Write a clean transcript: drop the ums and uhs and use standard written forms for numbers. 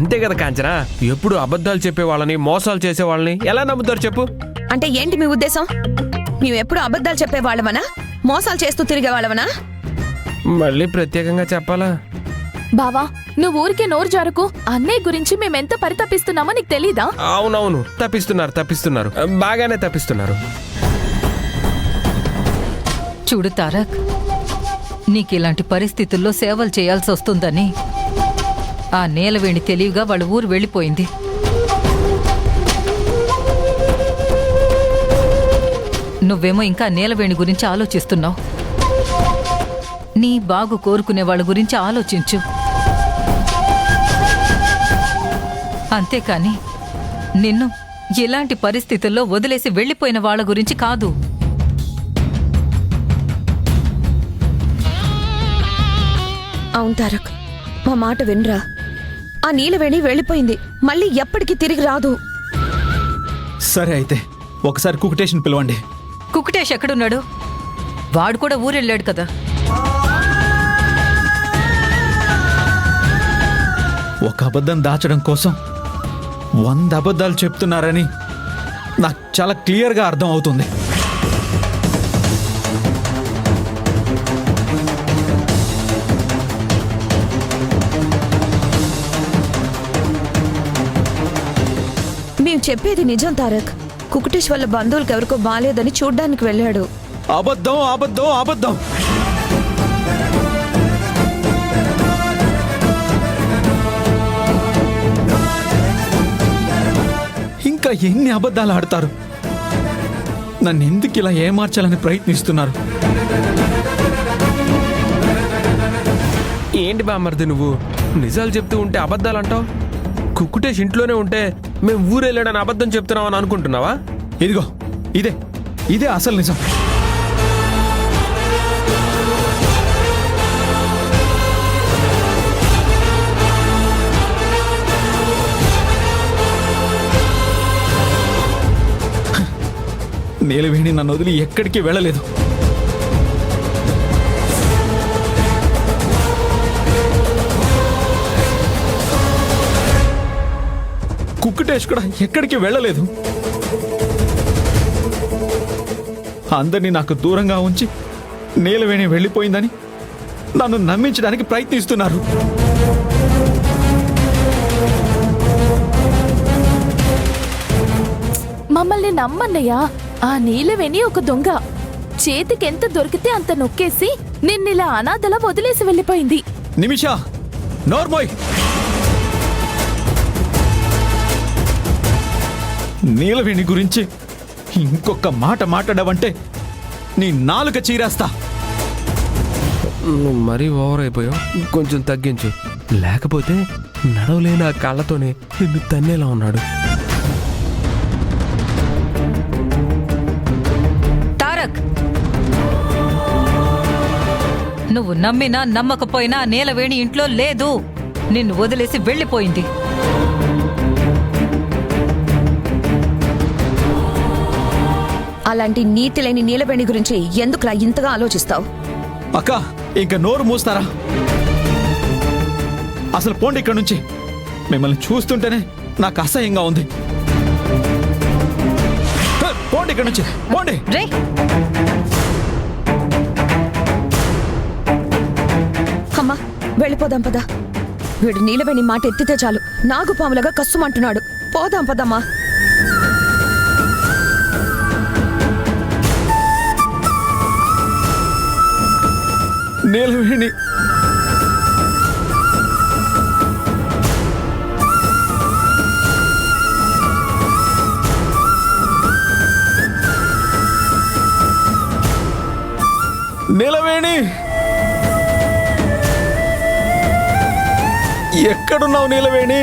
అంతే కదా కాంచనా, ఎప్పుడు అబద్ధాలు చెప్పే వాళ్ళని మోసాలు చేసే వాళ్ళని ఎలా నమ్ముతారు చెప్పు? అంటే ఏంటి మీ ఉద్దేశం? మేమెప్పుడు అబద్ధాలు చెప్పేవాళ్ళమనా, మోసాలు చేస్తూ తిరిగేవాళ్ళమనా? మళ్ళీ ప్రత్యేకంగా చెప్పాలా? బావా, నువ్వు ఊరికే నోరు జారకు. అన్నయ్య గురించి మేమెంత పరితపిస్తున్నామో నీకు తెలీదా? అవునవును, తప్పిస్తున్నారు, బాగానే తప్పిస్తున్నారు. చూడు తారక్, నీకిలాంటి పరిస్థితుల్లో సేవలు చేయాల్సి వస్తుందని ఆ నీలవేణి తెలివిగా వాళ్ళ ఊరు వెళ్ళిపోయింది. నువ్వేమో ఇంకా నీలవేణి గురించి ఆలోచిస్తున్నావు. నీ బాగు కోరుకునే వాళ్ళ గురించి ఆలోచించు. అంతేకాని నిన్ను ఇలాంటి పరిస్థితుల్లో వదిలేసి వెళ్ళిపోయిన వాళ్ళ గురించి కాదు. అవును తారక్, మా మాట వినరా. ఆ నీలవేణి వెళ్ళిపోయింది, మళ్ళీ ఎప్పటికీ తిరిగి రాదు. సరే అయితే ఒకసారి కుకుటేషన్ పిలవండి. కుకుటేష్ ఎక్కడున్నాడు? వాడు కూడా ఊరెళ్ళాడు కదా. ఒక అబద్ధం దాచడం కోసం 100 అబద్ధాలు చెప్తున్నారని నాకు చాలా క్లియర్గా అర్థం అవుతుంది. మేము చెప్పేది నిజం తారక్. కుకుటేష్ వల్ల బంధువులకు ఎవరికో బాలేదని చూడ్డానికి వెళ్ళాడు. అబద్ధం అబద్ధం అబద్ధం. ఇంకా ఎన్ని అబద్ధాలు ఆడతారు? నన్ను ఎందుకు ఇలా ఏమార్చాలని ప్రయత్నిస్తున్నారు? ఏంటి బామ్మర్ది నువ్వు నిజాలు చెప్తూ ఉంటే అబద్ధాలు అంటావు? కుక్కుటేష్ ఇంట్లోనే ఉంటే మేము ఊరెళ్ళాడని అబద్ధం చెప్తున్నామని అనుకుంటున్నావా? ఇదిగో ఇదే అసలు నిజం. నీలవేణి నన్ను వదిలి ఎక్కడికి వెళ్ళలేదు. కుక్కుటేష్ కూడా ఎక్కడికి వెళ్ళలేదు. అందరినీ నాకు దూరంగా ఉంచి నీలవేణి వెళ్ళిపోయిందని నన్ను నమ్మించడానికి ప్రయత్నిస్తున్నారు. మమ్మల్ని నమ్మన్నయ్యా. ఆ నీలవేణి ఒక దొంగ. చేతికెంత దొరికితే అంత నొక్కేసి నిన్నిలా అనాథలా వదిలేసి వెళ్ళిపోయింది. నిమిషా, నోర్మోయ్. నీలవేణి గురించి ఇంకొక మాట మాట్లాడవంటే నీ నాలుక చీరేస్తా. నువ్వు మరీ ఓవర్ అయిపోయావు, కొంచెం తగ్గించు. లేకపోతే నడవలేని ఆ కాళ్ళతోనే నిన్ను తన్నేలా ఉన్నాడు. తారక్, నువ్వు నమ్మినా నమ్మకపోయినా నీలవేణి ఇంట్లో లేదు. నిన్ను వదిలేసి వెళ్ళిపోయింది. అలాంటి నీతి లేని నీలవేణి గురించి ఎందుకులా ఇంతగా ఆలోచిస్తావు? అక్క, ఇంకా నోరు మూస్తారా? అసలు పోండి ఇక్కడి నుంచి. మిమ్మల్ని చూస్తుంటేనే నాకు అసహ్యంగా ఉంది. పోండి ఇక్కడి నుంచి, పోండి. అమ్మా, వెళ్ళిపోదాం పదా. వీడు నీలవేణి మాట ఎత్తితే చాలు నాగుపాములుగా కస్సుమంటున్నాడు. పోదాం పదమ్మా. నీలవేణి నీలవేణి, ఎక్కడున్నావు నీలవేణి?